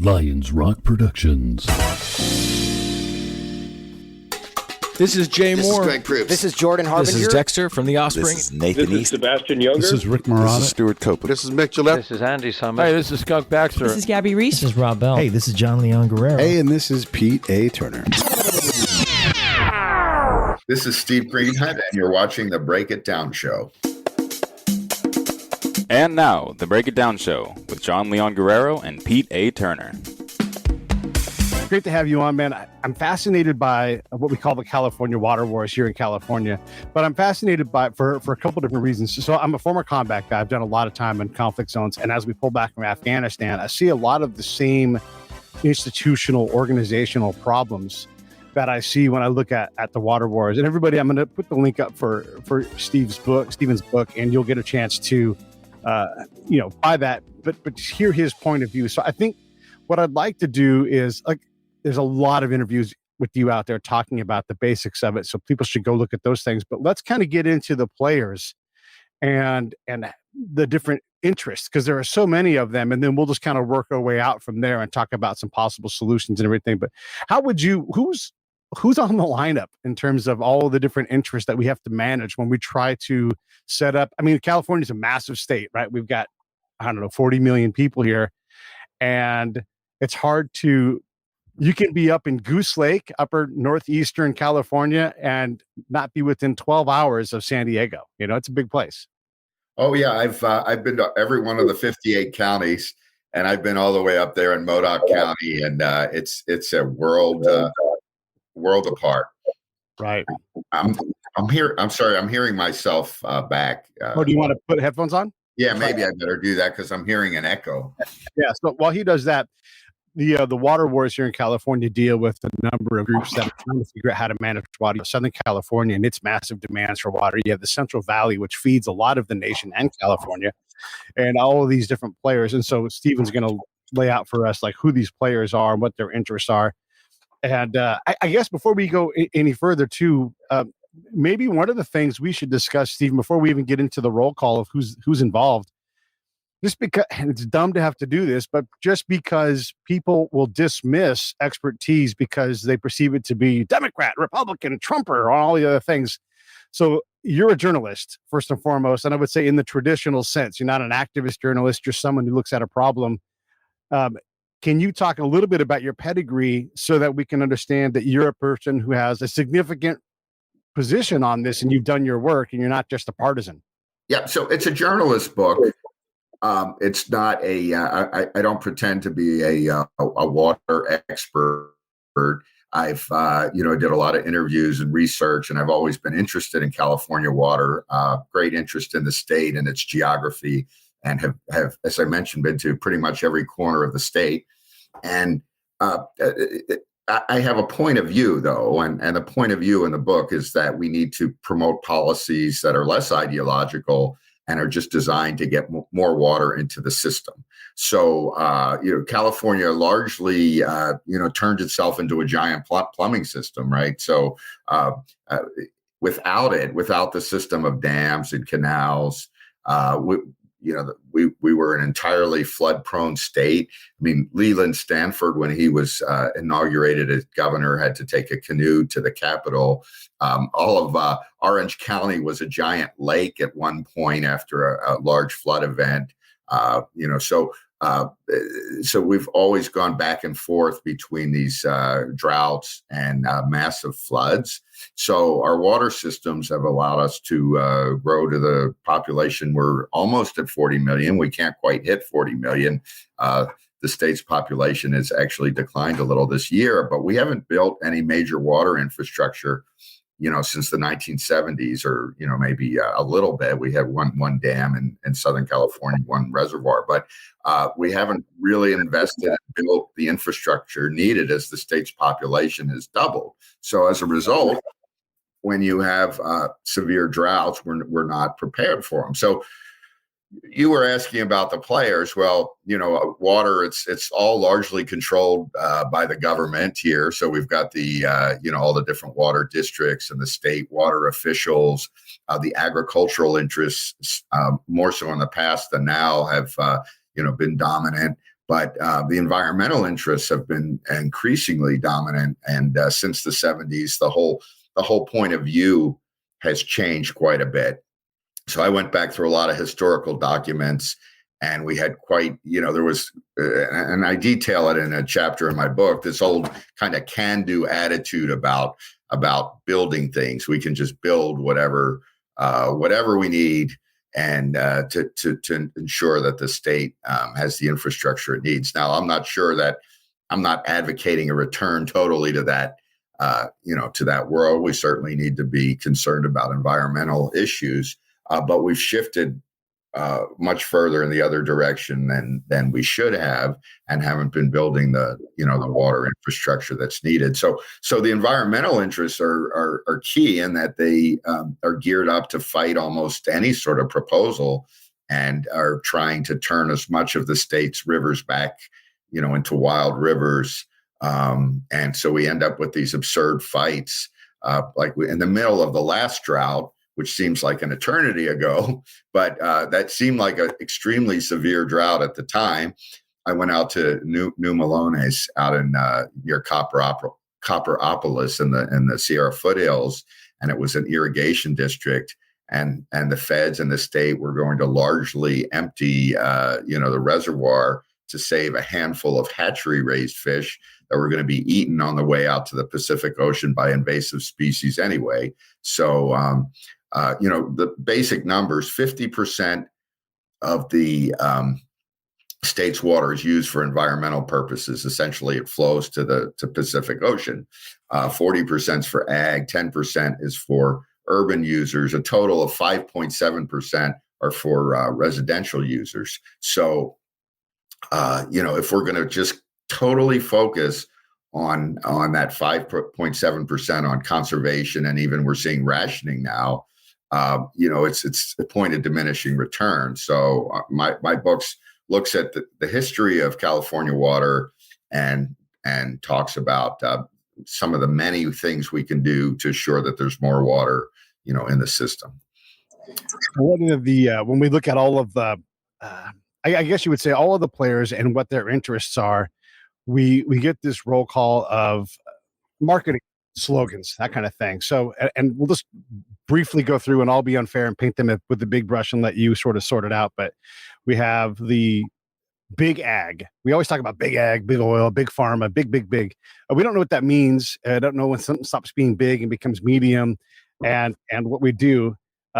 Lions Rock Productions. This is Jay This Moore. is Greg Proops. This is Jordan Harbinger. This is Dexter from The Offspring. This is Nathan This is East. Sebastian Younger. This is Rick Marotta. This is Stuart Copeland. This is Mick Gillette. This is Andy Summers. Hey, this is Skunk Baxter. This is Gabby Reese. This is Rob Bell. Hey, this is John Leon Guerrero. Hey, and this is Pete A. Turner. This is Steve Greenhut, and you're watching the Break It Down Show. And now, the Break It Down Show with John Leon Guerrero and Pete A. Turner. Great to have you on, man. I'm fascinated by what we call the California water wars here in California, but I'm fascinated by for a couple different reasons. So I'm a former combat guy. I've done a lot of time in conflict zones, and as we pull back from Afghanistan, I see a lot of the same institutional, organizational problems that I see when I look at the water wars. And everybody, I'm going to put the link up for Steven's book, and you'll get a chance to, buy that, but hear his point of view. So I think what I'd like to do is there's a lot of interviews with you out there talking about the basics of it. So people should go look at those things, but let's kind of get into the players and the different interests, because there are so many of them. And then we'll just kind of work our way out from there and talk about some possible solutions and everything. But who's on the lineup in terms of all of the different interests that we have to manage when we try to set up? I mean, California is a massive state, right? We've got, 40 million people here, and it's hard you can be up in Goose Lake, upper northeastern California, and not be within 12 hours of San Diego. It's a big place. Oh yeah, I've been to every one of the 58 counties, and I've been all the way up there in Modoc County, and it's a world apart. Right. I'm hearing myself back. Do you want to put headphones on? Yeah, maybe I better do that because I'm hearing an echo. Yeah. So while he does that, the water wars here in California deal with a number of groups that are trying to figure out how to manage water. Southern California and its massive demands for water. You have the Central Valley, which feeds a lot of the nation and California, and all of these different players. And so Steven's going to lay out for us who these players are and what their interests are. And I guess before we go any further, too, maybe one of the things we should discuss, Stephen, before we even get into the roll call of who's involved, just because, and it's dumb to have to do this, but just because people will dismiss expertise because they perceive it to be Democrat, Republican, Trumper, all the other things. So you're a journalist, first and foremost, and I would say in the traditional sense, you're not an activist journalist, you're someone who looks at a problem. Can you talk a little bit about your pedigree so that we can understand that you're a person who has a significant position on this and you've done your work and you're not just a partisan? Yeah, so it's a journalist book. It's not I don't pretend to be a water expert. I've did a lot of interviews and research, and I've always been interested in California water. Great interest in the state and its geography, and have, as I mentioned, been to pretty much every corner of the state. And I have a point of view, though, and the point of view in the book is that we need to promote policies that are less ideological and are just designed to get more water into the system. So, California largely, turned itself into a giant plumbing system, right? So, without the system of dams and canals, we were an entirely flood-prone state. I mean, Leland Stanford, when he was inaugurated as governor, had to take a canoe to the Capitol. All of Orange County was a giant lake at one point after a large flood event. So we've always gone back and forth between these droughts and massive floods. So our water systems have allowed us to grow to the population. We're almost at 40 million. We can't quite hit 40 million. The state's population has actually declined a little this year, but we haven't built any major water infrastructure, since the 1970s, or, maybe a little bit. We had one dam in Southern California, one reservoir, but we haven't really invested and built the infrastructure needed as the state's population has doubled. So as a result, when you have severe droughts, we're not prepared for them. So you were asking about the players. Well, water, it's all largely controlled by the government here. So we've got the, all the different water districts and the state water officials, the agricultural interests, more so in the past than now, have, been dominant. But the environmental interests have been increasingly dominant, and since the 70s, the whole point of view has changed quite a bit. So I went back through a lot of historical documents, and we had there was, and I detail it in a chapter in my book, this old kind of can-do attitude about building things. We can just build whatever we need, and to ensure that the state has the infrastructure it needs. Now, I'm not advocating a return totally to that, to that world. We certainly need to be concerned about environmental issues, but we've shifted much further in the other direction than we should have, and haven't been building the water infrastructure that's needed. So the environmental interests are key in that they are geared up to fight almost any sort of proposal, and are trying to turn as much of the state's rivers back, into wild rivers. And so we end up with these absurd fights, in the middle of the last drought, which seems like an eternity ago, but that seemed like an extremely severe drought at the time. I went out to New Melones out in near Copperopolis in the Sierra foothills, and it was an irrigation district. And the feds and the state were going to largely empty, the reservoir to save a handful of hatchery-raised fish that were going to be eaten on the way out to the Pacific Ocean by invasive species anyway. So, the basic numbers, 50% of the state's water is used for environmental purposes. Essentially, it flows to Pacific Ocean. 40% is for ag, 10% is for urban users. A total of 5.7% are for residential users. So, if we're going to just totally focus on that 5.7% on conservation, and even we're seeing rationing now, it's a point of diminishing return. So my books looks at the history of California water, and talks about some of the many things we can do to ensure that there's more water, in the system. One of the when we look at all of the, I guess you would say all of the players and what their interests are, we get this roll call of marketing slogans, that kind of thing. So, and we'll just briefly go through, and I'll be unfair and paint them with the big brush and let you sort of sort it out. But we have the big ag. We always talk about big ag, big oil, big pharma, big. We don't know what that means. I don't know when something stops being big and becomes medium, and what we do.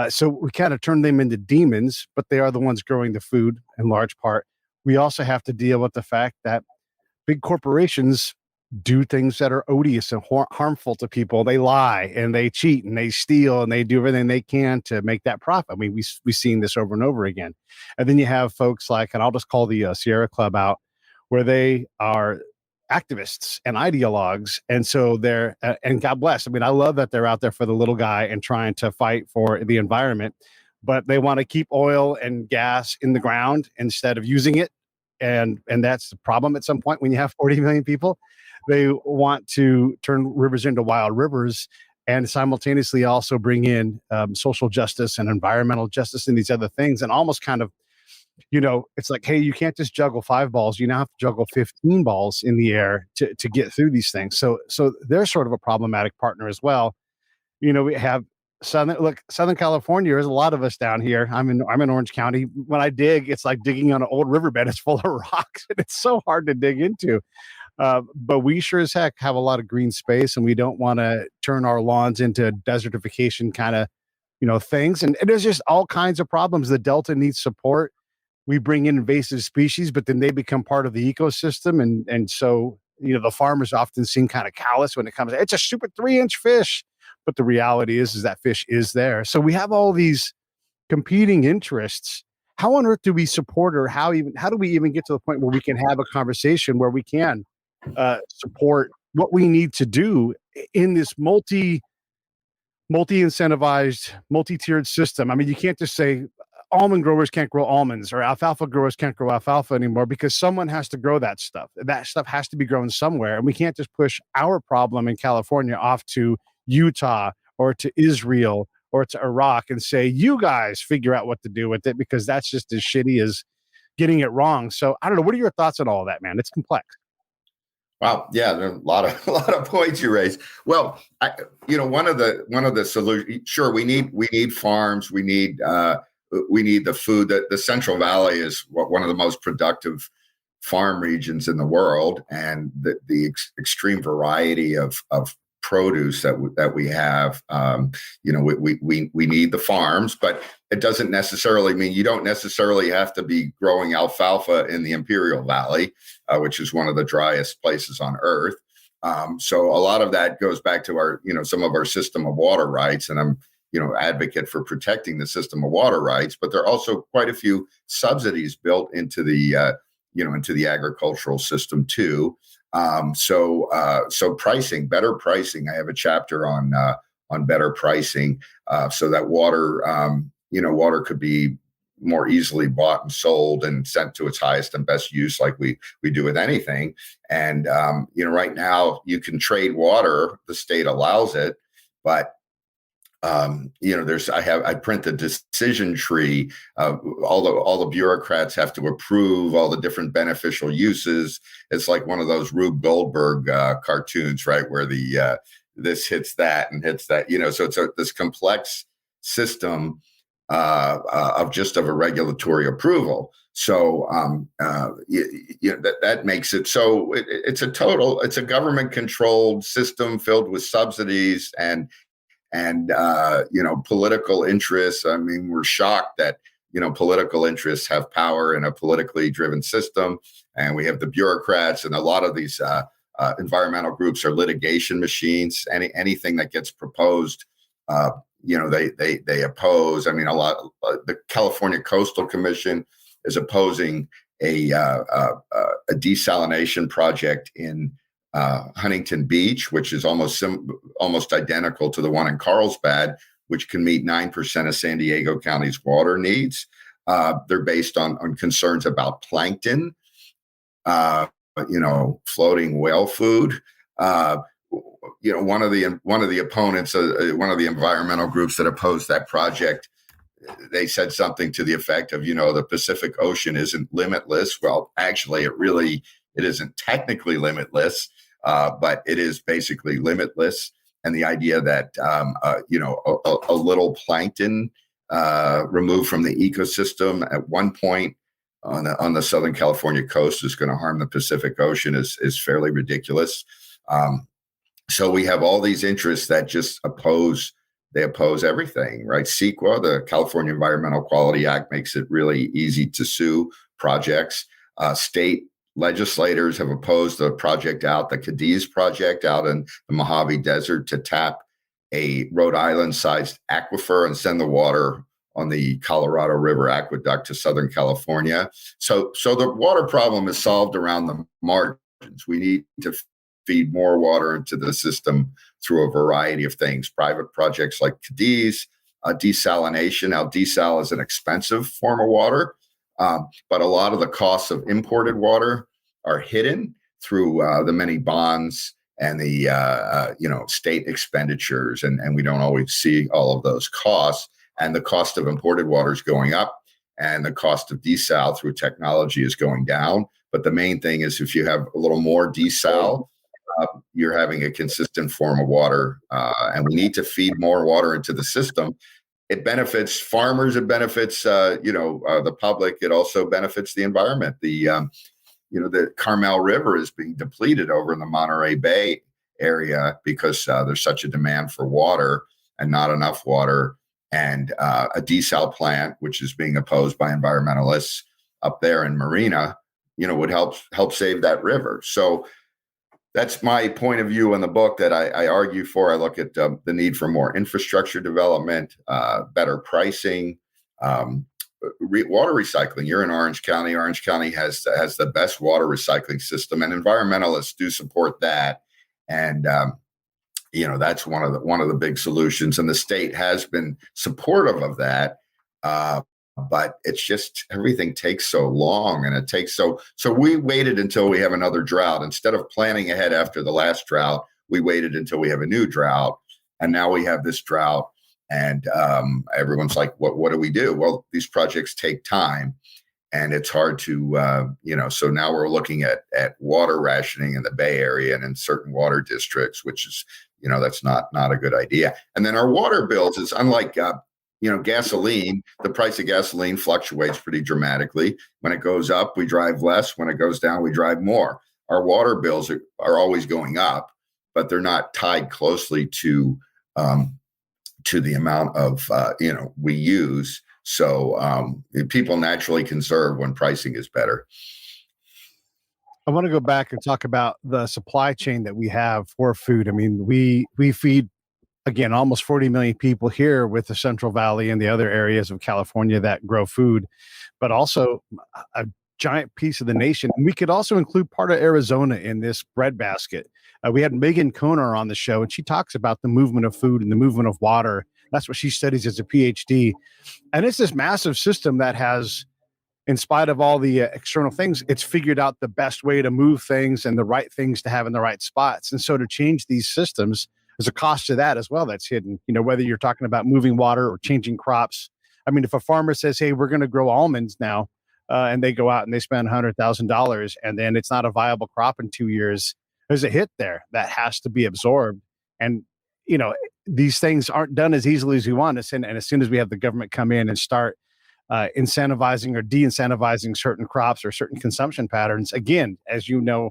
So we kind of turn them into demons, but they are the ones growing the food in large part. We also have to deal with the fact that big corporations do things that are odious and harmful to people. They lie and they cheat and they steal and they do everything they can to make that profit. I mean, we've seen this over and over again. And then you have folks like, and I'll just call the Sierra Club out, where they are activists and ideologues. And so they're, and God bless. I mean, I love that they're out there for the little guy and trying to fight for the environment, but they want to keep oil and gas in the ground instead of using it. And that's the problem at some point when you have 40 million people. They want to turn rivers into wild rivers, and simultaneously also bring in social justice and environmental justice and these other things, and almost kind of, it's like, hey, you can't just juggle 5 balls. You now have to juggle 15 balls in the air to get through these things. So they're sort of a problematic partner as well. We have Southern California. There's a lot of us down here. I'm in Orange County. When I dig, it's like digging on an old riverbed. It's full of rocks, and it's so hard to dig into. But we sure as heck have a lot of green space, and we don't want to turn our lawns into desertification kind of, things. And there's just all kinds of problems. The Delta needs support. We bring in invasive species, but then they become part of the ecosystem. And so, the farmers often seem kind of callous when it comes to, it's a stupid 3-inch fish. But the reality is that fish is there. So we have all these competing interests. How on earth do we support, or how do we even get to the point where we can have a conversation where we can support what we need to do in this multi-incentivized, multi-tiered system? I mean, you can't just say almond growers can't grow almonds, or alfalfa growers can't grow alfalfa anymore, because someone has to grow that stuff. That stuff has to be grown somewhere. And we can't just push our problem in California off to Utah or to Israel or to Iraq and say, you guys figure out what to do with it, because that's just as shitty as getting it wrong. So I don't know. What are your thoughts on all of that, man? It's complex. Wow, yeah, there are a lot of points you raised. Well, one of the solutions. Sure, we need farms. We need the food. The Central Valley is one of the most productive farm regions in the world, and the extreme variety of produce that we have. We need the farms, but it doesn't necessarily mean you don't necessarily have to be growing alfalfa in the Imperial Valley, which is one of the driest places on earth. So a lot of that goes back to our, some of our system of water rights, and I'm, advocate for protecting the system of water rights, but there are also quite a few subsidies built into the, into the agricultural system too. So pricing, better pricing. I have a chapter on better pricing, so that water, water could be more easily bought and sold and sent to its highest and best use, like we do with anything. And right now you can trade water; the state allows it, but I print the decision tree. All the bureaucrats have to approve all the different beneficial uses. It's like one of those Rube Goldberg cartoons, right, where the this hits that and hits that. So it's this complex system of a regulatory approval. So that makes it so it's a government controlled system filled with subsidies and political interests. I mean, we're shocked that, political interests have power in a politically driven system. And we have the bureaucrats, and a lot of these environmental groups are litigation machines. Anything that gets proposed, they oppose. I mean, the California Coastal Commission is opposing a desalination project in Huntington Beach, which is almost identical to the one in Carlsbad, which can meet 9% of San Diego County's water needs. They're based on concerns about plankton, floating whale food. One of the opponents, one of the environmental groups that opposed that project, they said something to the effect of, the Pacific Ocean isn't limitless. Well, actually, it isn't technically limitless. But it is basically limitless. And the idea that, a little plankton removed from the ecosystem at one point on the Southern California coast is going to harm the Pacific Ocean is fairly ridiculous. So we have all these interests that just oppose everything, right? CEQA, the California Environmental Quality Act, makes it really easy to sue projects. State legislators have opposed the Cadiz project out in the Mojave Desert to tap a Rhode Island-sized aquifer and send the water on the Colorado River aqueduct to Southern California. So the water problem is solved around the margins. We need to feed more water into the system through a variety of things. Private projects like Cadiz, desalination. Now, desal is an expensive form of water. But a lot of the costs of imported water are hidden through the many bonds and the state expenditures, and we don't always see all of those costs. And the cost of imported water is going up, and the cost of desal through technology is going down. But the main thing is, if you have a little more desal, you're having a consistent form of water, and we need to feed more water into the system. It benefits farmers. It benefits, the public. It also benefits the environment. The Carmel River is being depleted over in the Monterey Bay area because there's such a demand for water and not enough water. And a desal plant, which is being opposed by environmentalists up there in Marina, would help save that river. So that's my point of view in the book that I argue for. I look at the need for more infrastructure development, better pricing, water recycling. You're in Orange County. Orange County has the best water recycling system, and environmentalists do support that. And that's one of the big solutions, and the state has been supportive of that. But it's just everything takes so long, and it takes so we waited until we have another drought. Instead of planning ahead after the last drought, we waited until we have a new drought, and now we have this drought, and everyone's like, what do we do? Well, these projects take time, And it's hard to, so now we're looking at water rationing in the Bay Area and in certain water districts, which is, that's not a good idea. And then our water bills is unlike, gasoline. The price of gasoline fluctuates pretty dramatically. When it goes up, we drive less. When it goes down, we drive more. Our water bills are always going up, but they're not tied closely to the amount of, we use. So people naturally conserve when pricing is better. I want to go back and talk about the supply chain that we have for food. I mean, we feed, again, almost 40 million people here with the Central Valley and the other areas of California that grow food, but also a giant piece of the nation. And we could also include part of Arizona in this breadbasket. We had Megan Konar on the show, and she talks about the movement of food and the movement of water. That's what she studies as a PhD. And it's this massive system that has, in spite of all the external things, it's figured out the best way to move things and the right things to have in the right spots. And so to change these systems, there's a cost to that as well that's hidden, whether you're talking about moving water or changing crops. I mean, if a farmer says, hey, we're going to grow almonds now, and they go out and they spend $100,000 and then it's not a viable crop in 2 years, there's a hit there that has to be absorbed. And, these things aren't done as easily as we want. And as soon as we have the government come in and start incentivizing or de-incentivizing certain crops or certain consumption patterns, again, as you know,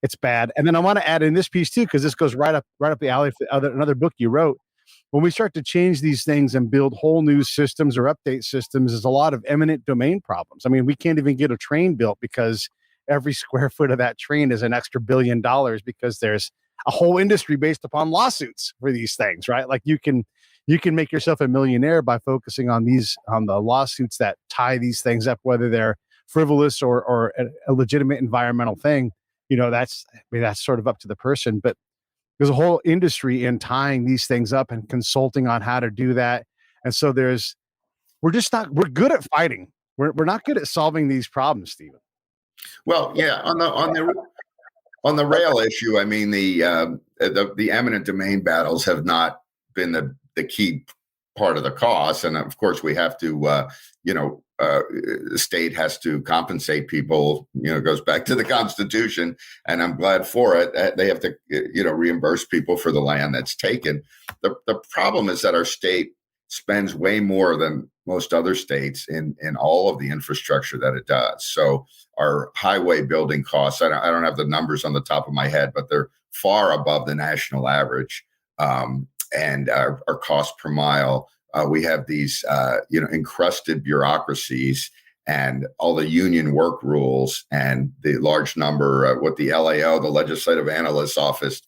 it's bad. And then I want to add in this piece too, because this goes right up the alley for another book you wrote. When we start to change these things and build whole new systems or update systems, there's a lot of eminent domain problems. I mean, we can't even get a train built because every square foot of that train is an extra $1 billion because there's a whole industry based upon lawsuits for these things, right? Like you can make yourself a millionaire by focusing on the lawsuits that tie these things up, whether they're frivolous or a legitimate environmental thing. That's sort of up to the person, but there's a whole industry in tying these things up and consulting on how to do that. And so we're good at fighting. We're not good at solving these problems, Stephen. Well, yeah, on the rail issue, I mean, the eminent domain battles have not been the key part of the cost. And of course, we have to, the state has to compensate people, it goes back to the Constitution, and I'm glad for it. They have to, reimburse people for the land that's taken. The problem is that our state spends way more than most other states in all of the infrastructure that it does. So our highway building costs, I don't have the numbers on the top of my head, but they're far above the national average. And our cost per mile, we have these, encrusted bureaucracies and all the union work rules and the large number, what the LAO, the Legislative Analyst's Office,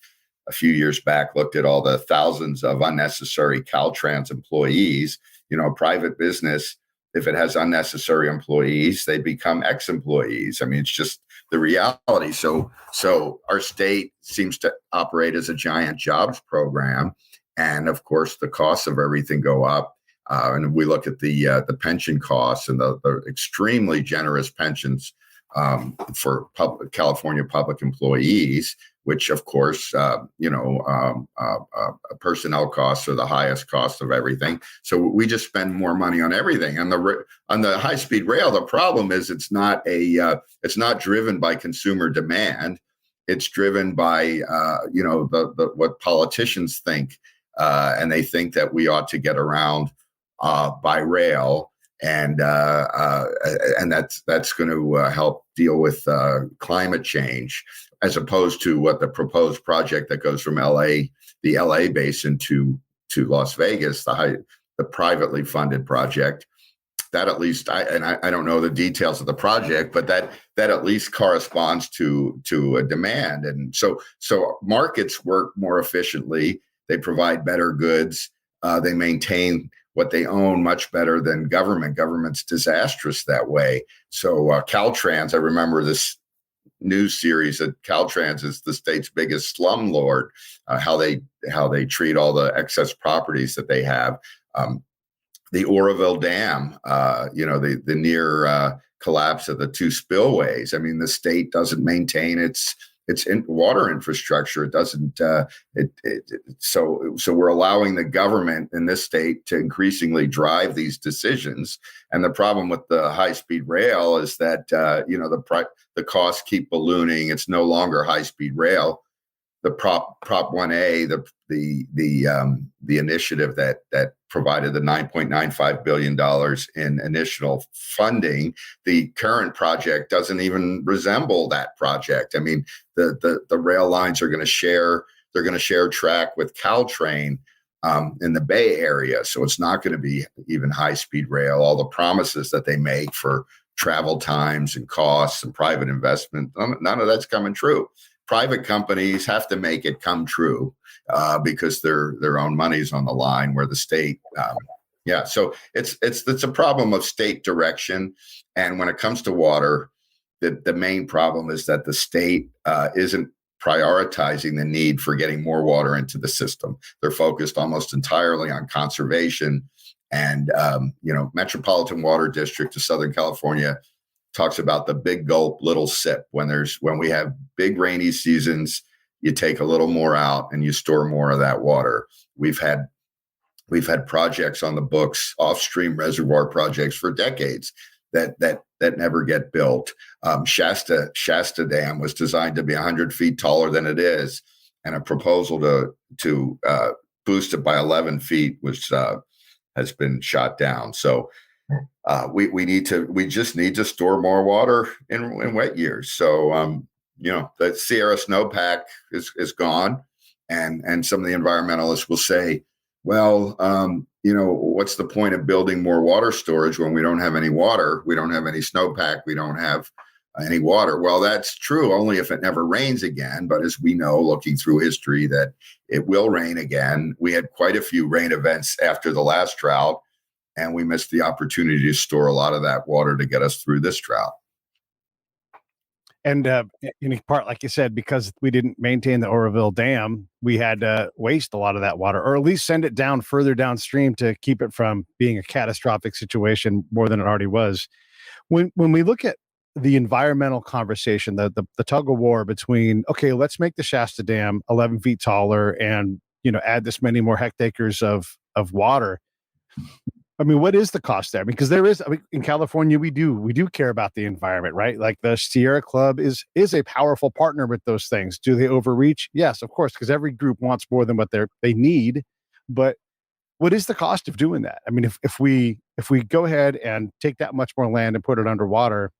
a few years back looked at all the thousands of unnecessary Caltrans employees. A private business, if it has unnecessary employees, they become ex-employees. I mean, it's just the reality. So our state seems to operate as a giant jobs program. And of course, the costs of everything go up. And we look at the pension costs and the extremely generous pensions for California public employees, which of course, personnel costs are the highest cost of everything. So we just spend more money on everything. On the high-speed rail, the problem is it's not driven by consumer demand. It's driven by what politicians think, and they think that we ought to get around by rail. And that's going to help deal with climate change, as opposed to what the proposed project that goes from the LA basin to Las Vegas, the privately funded project. That at least, I don't know the details of the project, but that at least corresponds to a demand. And so markets work more efficiently. They provide better goods. They maintain what they own much better than government. Government's disastrous that way. So Caltrans, I remember this news series that Caltrans is the state's biggest slumlord, how they treat all the excess properties that they have. The Oroville Dam, the near collapse of the two spillways. I mean, the state doesn't maintain its it's in water infrastructure. It doesn't. So we're allowing the government in this state to increasingly drive these decisions. And the problem with the high-speed rail is that the costs keep ballooning. It's no longer high-speed rail. The Prop 1A, the initiative that provided the $9.95 billion in initial funding, the current project doesn't even resemble that project. I mean, the rail lines are going to share. They're going to share track with Caltrain in the Bay Area, so it's not going to be even high-speed rail. All the promises that they make for travel times and costs and private investment, none of that's coming true. Private companies have to make it come true because their own money's on the line, where the state, So it's a problem of state direction. And when it comes to water, the main problem is that the state isn't prioritizing the need for getting more water into the system. They're focused almost entirely on conservation. And Metropolitan Water District of Southern California talks about the big gulp, little sip. When we have big rainy seasons, you take a little more out and you store more of that water. We've had projects on the books, off-stream reservoir projects for decades that never get built. Shasta Dam was designed to be 100 feet taller than it is, and a proposal to boost it by 11 feet has been shot down. So we just need to store more water in wet years. So the Sierra snowpack is gone, and some of the environmentalists will say, well, what's the point of building more water storage when we don't have any water? We don't have any snowpack. We don't have any water. Well, that's true only if it never rains again. But as we know, looking through history, that it will rain again. We had quite a few rain events after the last drought, and we missed the opportunity to store a lot of that water to get us through this drought. And in part, like you said, because we didn't maintain the Oroville Dam, we had to waste a lot of that water, or at least send it down further downstream to keep it from being a catastrophic situation more than it already was. When we look at the environmental conversation, the tug of war between, okay, let's make the Shasta Dam 11 feet taller and add this many more hectares of water. I mean, what is the cost there? Because in California, we do care about the environment, right? Like the Sierra Club is a powerful partner with those things. Do they overreach? Yes, of course, because every group wants more than what they need. But what is the cost of doing that? I mean, if we go ahead and take that much more land and put it underwater,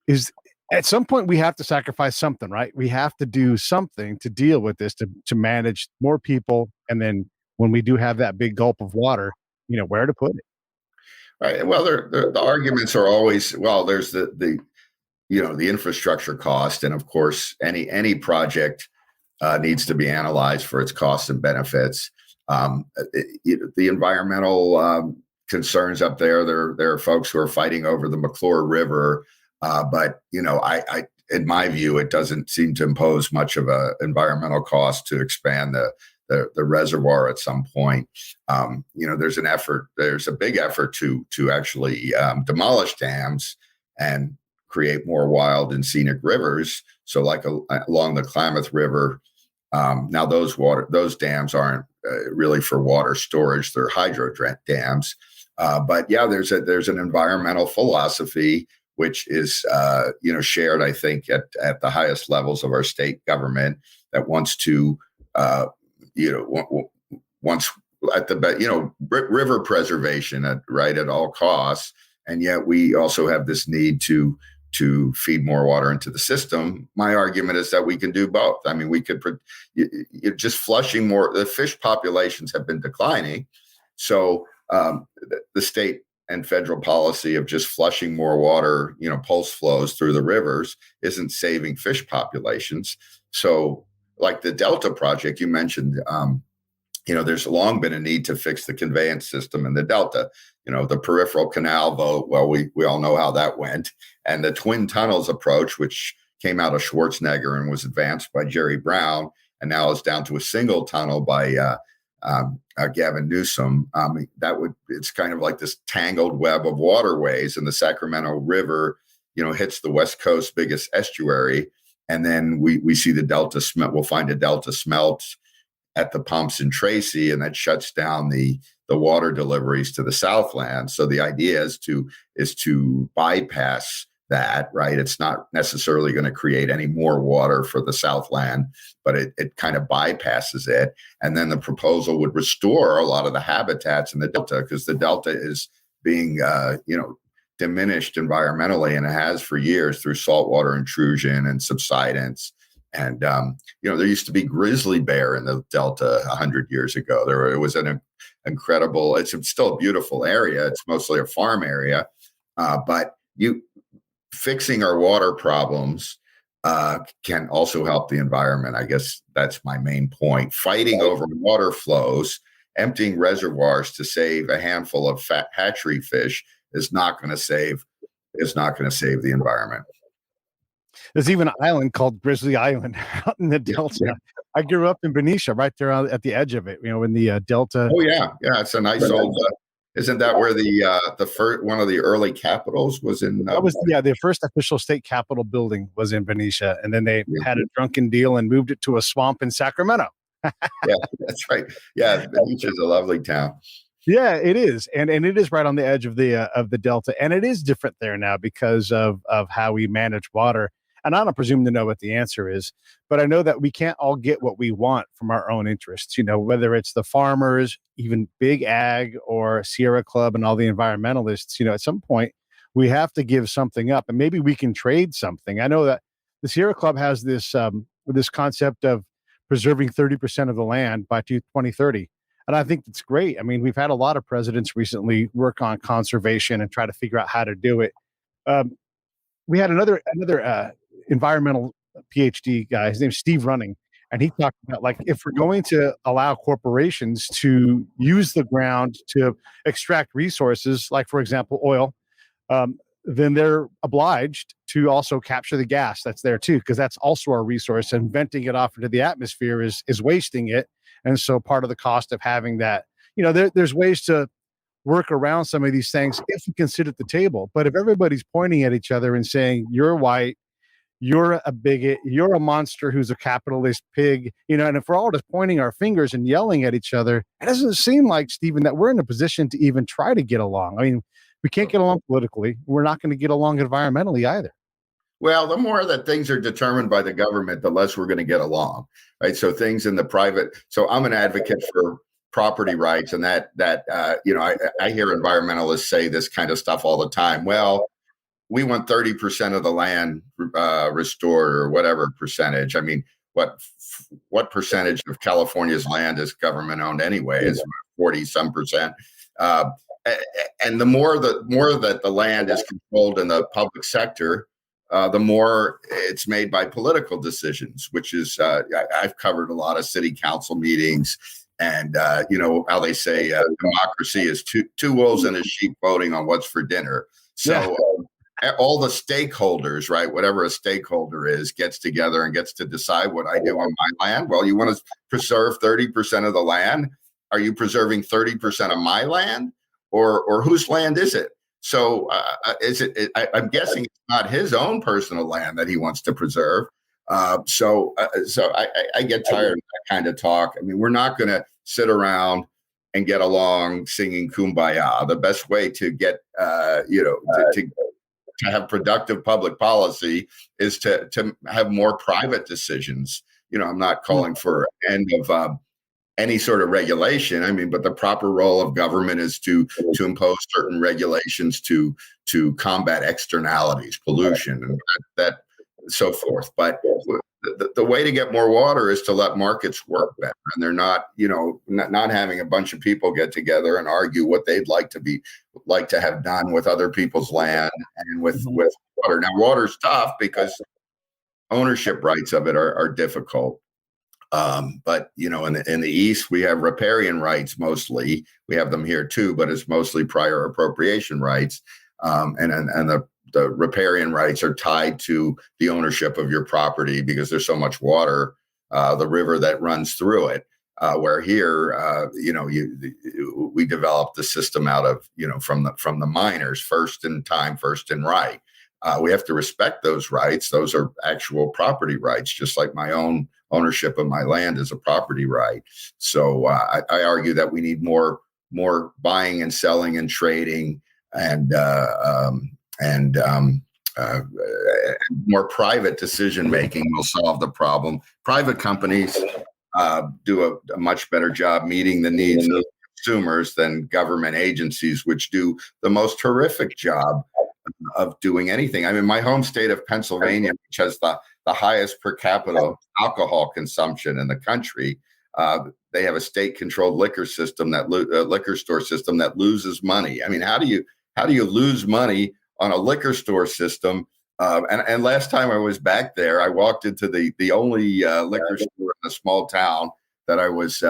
is at some point we have to sacrifice something, right? We have to do something to deal with this, to manage more people, and then when we do have that big gulp of water, where to put it. Right. Well, the arguments are always, well, there's the infrastructure cost. And of course, any project needs to be analyzed for its costs and benefits. The environmental concerns up there are folks who are fighting over the McClure River. But I in my view, it doesn't seem to impose much of a environmental cost to expand the reservoir at some point. There's a big effort to actually demolish dams and create more wild and scenic rivers. So like along the Klamath River, now those dams aren't really for water storage, they're hydro dams. But yeah, there's an environmental philosophy which is shared, I think, at the highest levels of our state government, that wants to river preservation at all costs. And yet we also have this need to feed more water into the system. My argument is that we can do both. I mean, we could just flushing more. The fish populations have been declining. So the state and federal policy of just flushing more water, pulse flows through the rivers, isn't saving fish populations. So like the Delta project you mentioned, there's long been a need to fix the conveyance system in the Delta. The peripheral canal vote, well, we all know how that went. And the twin tunnels approach, which came out of Schwarzenegger and was advanced by Jerry Brown, and now is down to a single tunnel by Gavin Newsom. It's kind of like this tangled web of waterways, and the Sacramento River, hits the West Coast's biggest estuary. And then we see the delta smelt. We'll find a delta smelt at the pumps in Tracy, and that shuts down the water deliveries to the Southland. So the idea is to bypass that, right? It's not necessarily going to create any more water for the Southland, but it kind of bypasses it. And then the proposal would restore a lot of the habitats in the Delta, because the Delta is being, diminished environmentally, and it has for years through saltwater intrusion and subsidence. And, there used to be grizzly bear in the Delta 100 years ago. It was an incredible, it's still a beautiful area. It's mostly a farm area, but fixing our water problems can also help the environment. I guess that's my main point. Fighting over water flows, emptying reservoirs to save a handful of hatchery fish is not going to save the environment. There's even an island called Grizzly Island out in the Delta. Yeah. I grew up in Benicia, right there at the edge of it, in the Delta. Oh yeah. It's a nice old. Isn't that where the first one of the early capitals was in? That was the first official state capitol building was in Benicia, and then they had a drunken deal and moved it to a swamp in Sacramento. Yeah, that's right. Yeah, Benicia is a lovely town. Yeah, it is, and it is right on the edge of the Delta, and it is different there now because of how we manage water. And I don't presume to know what the answer is, but I know that we can't all get what we want from our own interests, whether it's the farmers, even big ag or Sierra Club and all the environmentalists, at some point we have to give something up, and maybe we can trade something. I know that the Sierra Club has this concept of preserving 30% of the land by 2030. And I think it's great. I mean, we've had a lot of presidents recently work on conservation and try to figure out how to do it. We had another environmental PhD guy, his name's Steve Running, and he talked about, like, if we're going to allow corporations to use the ground to extract resources, like, for example, oil, then they're obliged to also capture the gas that's there too, because that's also our resource, and venting it off into the atmosphere is wasting it. And so part of the cost of having that, there's ways to work around some of these things if we can sit at the table. But if everybody's pointing at each other and saying, you're white, you're a bigot, you're a monster who's a capitalist pig, and if we're all just pointing our fingers and yelling at each other, it doesn't seem like, Stephen, that we're in a position to even try to get along. I mean, we can't get along politically. We're not going to get along environmentally either. Well, the more that things are determined by the government, the less we're going to get along, right? So things in the private. So I'm an advocate for property rights, and I hear environmentalists say this kind of stuff all the time. Well, we want 30% of the land restored, or whatever percentage. I mean, what percentage of California's land is government owned anyway? Is 40-some%. And the more that the land is controlled in the public sector, the more it's made by political decisions, which is, I've covered a lot of city council meetings, and how they say democracy is two wolves and a sheep voting on what's for dinner. So all the stakeholders, right, whatever a stakeholder is, gets together and gets to decide what I do on my land. Well, you want to preserve 30% of the land. Are you preserving 30% of my land, or whose land is it? So I'm guessing it's not his own personal land that he wants to preserve. So I get tired of that kind of talk. I mean, we're not going to sit around and get along singing Kumbaya. The best way to get, to have productive public policy is to have more private decisions. I'm not calling for end of any sort of regulation. I mean, but the proper role of government is to impose certain regulations to combat externalities, pollution, and that so forth. But the way to get more water is to let markets work better, and they're not having a bunch of people get together and argue what they'd like to have done with other people's land and with water. Now, water's tough because ownership rights of it are difficult. But in the East, we have riparian rights mostly. We have them here too, but it's mostly prior appropriation rights. And the riparian rights are tied to the ownership of your property because there's so much water, the river that runs through it. Where here, we developed the system out of, from the miners, first in time, first in right. We have to respect those rights. Those are actual property rights, just like my own ownership of my land is a property right. So I argue that we need more buying and selling and trading and more private decision making will solve the problem. Private companies do a much better job meeting the needs of consumers than government agencies, which do the most horrific job of doing anything. I mean, my home state of Pennsylvania, which has the highest per capita alcohol consumption in the country, they have a state-controlled liquor system liquor store system that loses money. I mean, how do you lose money on a liquor store system? And last time I was back there, I walked into the only liquor store in a small town that I was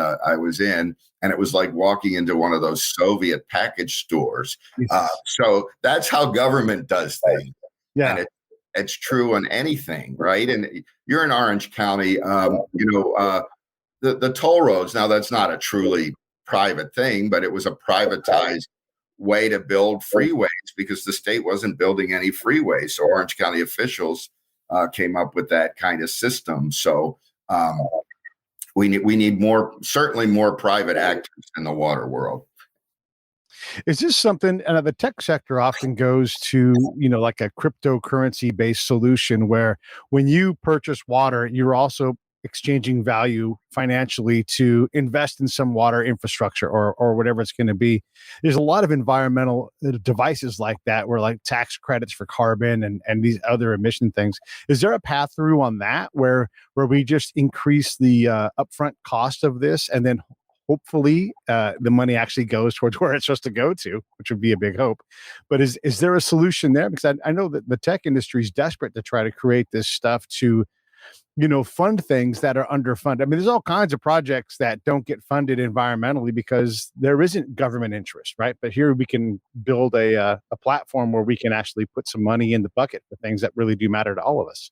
in, and it was like walking into one of those Soviet package stores. So that's how government does things. Yeah. And it's true on anything, right? And you're in Orange County, the toll roads. Now, that's not a truly private thing, but it was a privatized way to build freeways because the state wasn't building any freeways. So Orange County officials came up with that kind of system. So we need certainly more private actors in the water world. Is this something, and the tech sector often goes to, like a cryptocurrency based solution where when you purchase water, you're also exchanging value financially to invest in some water infrastructure or whatever it's going to be. There's a lot of environmental devices like that, where like tax credits for carbon and these other emission things. Is there a path through on that where we just increase the upfront cost of this, and then hopefully the money actually goes towards where it's supposed to go to, which would be a big hope. But is there a solution there? Because I know that the tech industry is desperate to try to create this stuff to fund things that are underfunded. I mean, there's all kinds of projects that don't get funded environmentally because there isn't government interest, right? But here we can build a platform where we can actually put some money in the bucket for things that really do matter to all of us.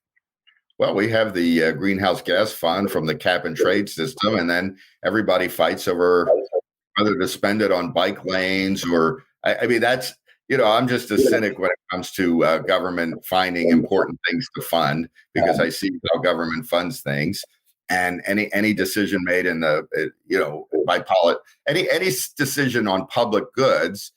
Well, we have the greenhouse gas fund from the cap and trade system, and then everybody fights over whether to spend it on bike lanes or, I mean, that's, I'm just a cynic when it comes to government finding important things to fund, because I see how government funds things, and any decision made in any decision on public goods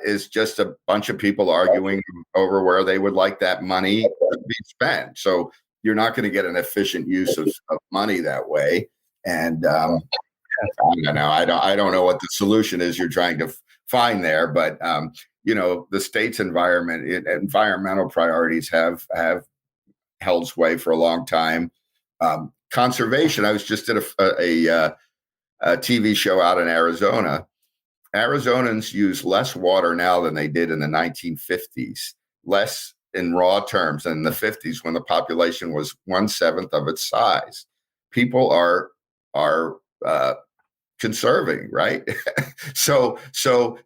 is just a bunch of people arguing over where they would like that money to be spent. So you're not going to get an efficient use of money that way. And I don't know what the solution is you're trying to find there, but the state's environmental priorities have held sway for a long time. Conservation. I was just at a TV show out in Arizona. Arizonans use less water now than they did in the 1950s, less in raw terms than in the 50s when the population was 1/7 of its size. People are conserving, right? So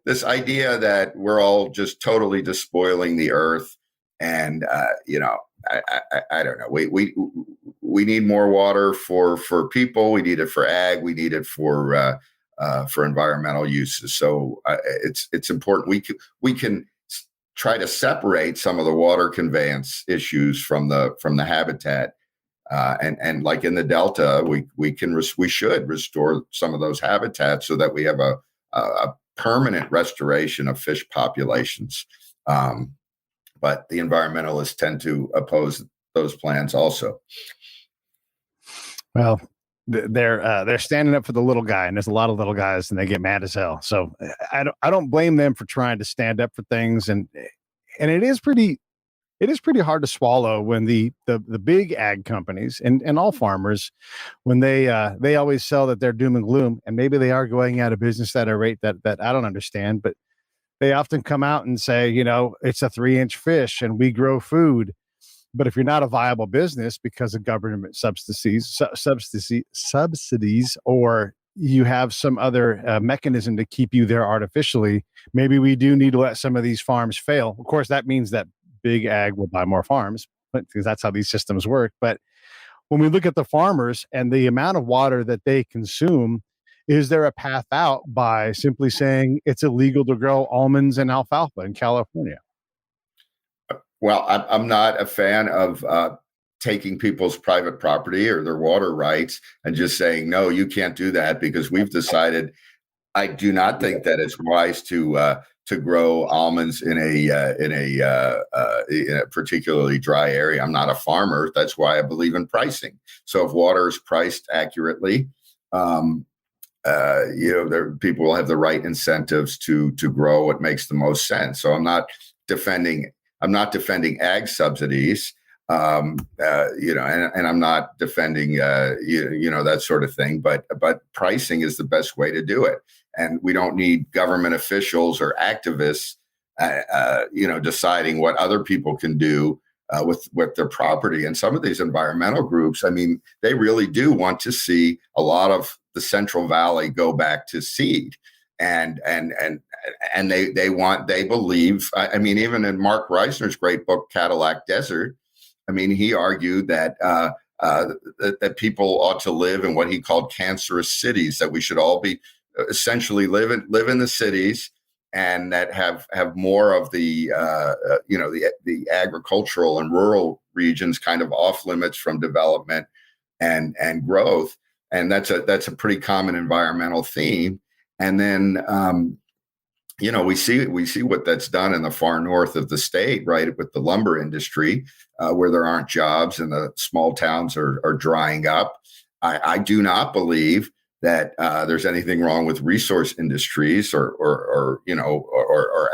this idea that we're all just totally despoiling the earth, and I don't know. We need more water for people. We need it for ag. We need it for environmental uses. So it's important. We can try to separate some of the water conveyance issues from the habitat. And like in the Delta, we should restore some of those habitats so that we have a permanent restoration of fish populations. But the environmentalists tend to oppose those plans also. Well, they're standing up for the little guy, and there's a lot of little guys, and they get mad as hell. So I don't blame them for trying to stand up for things, and it is pretty hard to swallow when the big ag companies and all farmers, when they always sell that they're doom and gloom, and maybe they are going out of business at a rate that I don't understand, but they often come out and say, it's a 3-inch fish and we grow food. But if you're not a viable business because of government subsidies, or you have some other mechanism to keep you there artificially, maybe we do need to let some of these farms fail. Of course, that means that big ag will buy more farms, because that's how these systems work. But when we look at the farmers and the amount of water that they consume, is there a path out by simply saying it's illegal to grow almonds and alfalfa in California? Well, I'm not a fan of taking people's private property or their water rights and just saying, no, you can't do that because we've decided. I do not think that it's wise to grow almonds in a particularly dry area. I'm not a farmer. That's why I believe in pricing. So if water is priced accurately, people will have the right incentives to grow what makes the most sense. So I'm not defending ag subsidies, and I'm not defending that sort of thing. But pricing is the best way to do it, and we don't need government officials or activists, deciding what other people can do with their property. And some of these environmental groups, I mean, they really do want to see a lot of the Central Valley go back to seed, and they believe. I mean, even in Mark Reisner's great book Cadillac Desert, I mean, he argued that that people ought to live in what he called cancerous cities, that we should all be essentially live in the cities, and that have more of the agricultural and rural regions kind of off limits from development and growth. And that's a pretty common environmental theme. And then we see what that's done in the far north of the state, right, with the lumber industry, where there aren't jobs and the small towns are drying up. I do not believe that there's anything wrong with resource industries or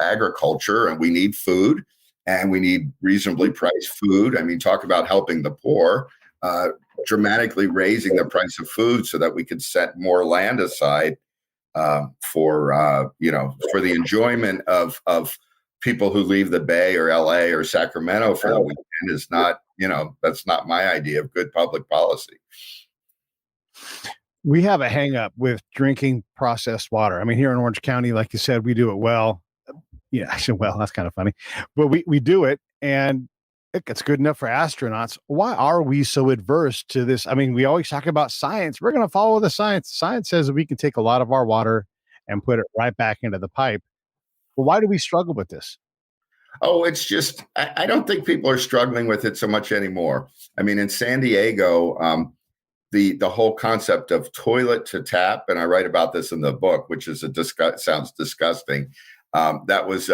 agriculture, and we need food, and we need reasonably priced food. I mean, talk about helping the poor, dramatically raising the price of food so that we could set more land aside for the enjoyment of people who leave the Bay or LA or Sacramento for the weekend is not, that's not my idea of good public policy. We have a hang up with drinking processed water. I mean, here in Orange County, like you said, we do it well. Yeah, I said, well, that's kind of funny, but we do it, and it's good enough for astronauts. Why are we so adverse to this? I mean, we always talk about science. We're going to follow the science. Science says that we can take a lot of our water and put it right back into the pipe. Well, why do we struggle with this? Oh, it's just, I don't think people are struggling with it so much anymore. I mean, in San Diego, the whole concept of toilet to tap, and I write about this in the book, which is sounds disgusting. That was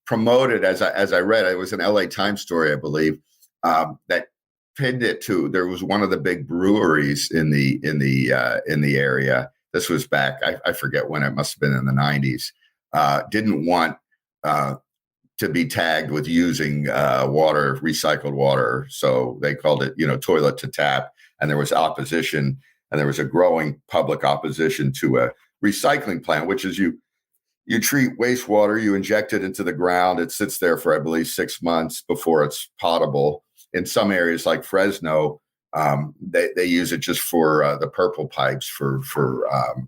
promoted as I read. It was an LA Times story, I believe, that pinned it to. There was one of the big breweries in the area. This was back, I forget when, it must have been in the 90s. Didn't want to be tagged with using recycled water, so they called it, toilet to tap. And there was opposition, and there was a growing public opposition to a recycling plant, which is you treat wastewater, you inject it into the ground. It sits there for, I believe, 6 months before it's potable. In some areas like Fresno, they use it just for the purple pipes for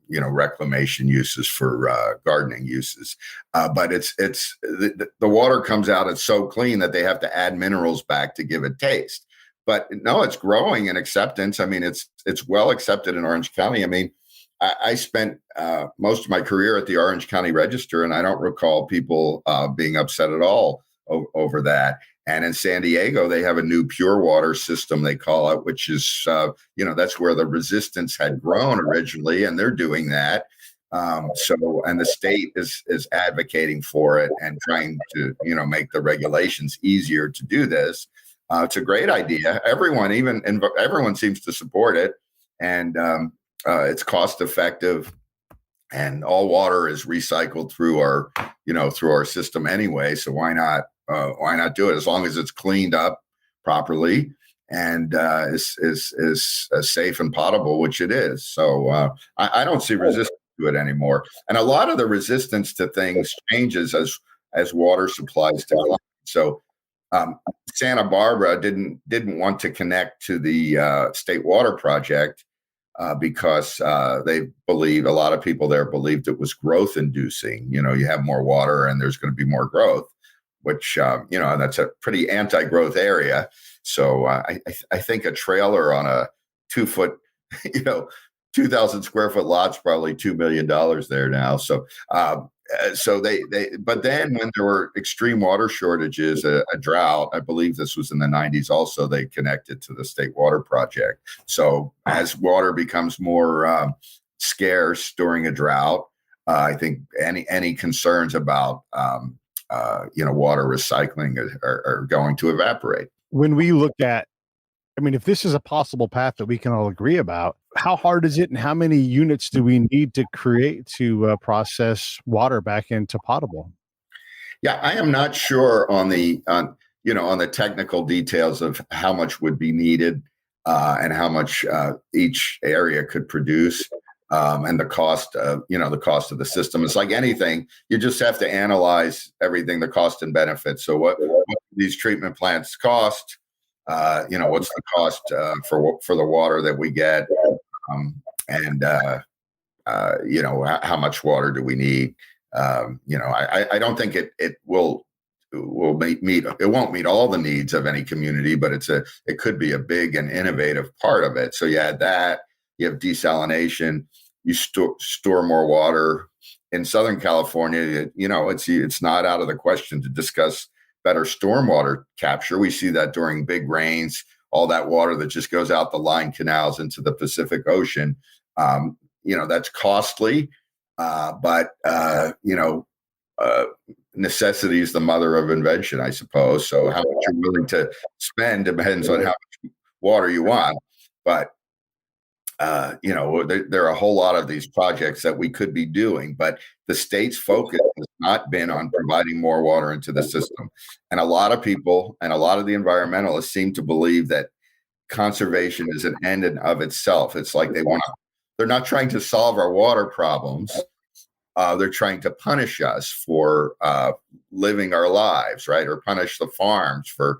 reclamation uses, for gardening uses. But the water comes out, it's so clean that they have to add minerals back to give it taste. But no, it's growing in acceptance. I mean, it's well accepted in Orange County. I mean, I spent most of my career at the Orange County Register, and I don't recall people being upset at all over that. And in San Diego, they have a new pure water system, they call it, which is, that's where the resistance had grown originally, and they're doing that. And the state is advocating for it and trying to, make the regulations easier to do this. It's a great idea. Everyone seems to support it, and it's cost effective. And all water is recycled through our system anyway. So why not do it, as long as it's cleaned up properly and is safe and potable, which it is. So I don't see resistance to it anymore. And a lot of the resistance to things changes as water supplies decline. So Santa Barbara didn't want to connect to the State Water Project because a lot of people there believed it was growth inducing. You have more water and there's going to be more growth, which that's a pretty anti-growth area. So I think a trailer on a 2-foot, 2,000 square foot lot's probably $2 million there now. So so but then when there were extreme water shortages, a drought, I believe this was in the 90s also, they connected to the state water project. So as water becomes more scarce during a drought, I think any concerns about water recycling are going to evaporate. When we look at, I mean, if this is a possible path that we can all agree about, how hard is it, and how many units do we need to create to process water back into potable? Yeah, I am not sure on the technical details of how much would be needed and how much each area could produce. And the cost of the system. It's like anything, you just have to analyze everything, the cost and benefits. So what these treatment plants cost, what's the cost for the water that we get, how much water do we need? I don't think it will meet, it won't meet all the needs of any community, but it could be a big and innovative part of it. So you add that, you have desalination, you store more water. In Southern California, it's not out of the question to discuss better stormwater capture. We see that during big rains, all that water that just goes out the line canals into the Pacific Ocean. That's costly, but necessity is the mother of invention, I suppose. So how much you're willing to spend depends on how much water you want. But there are a whole lot of these projects that we could be doing, but the state's focus has not been on providing more water into the system. And a lot of people and a lot of the environmentalists seem to believe that conservation is an end in of itself. It's like they're not trying to solve our water problems. They're trying to punish us for living our lives, right? Or punish the farms for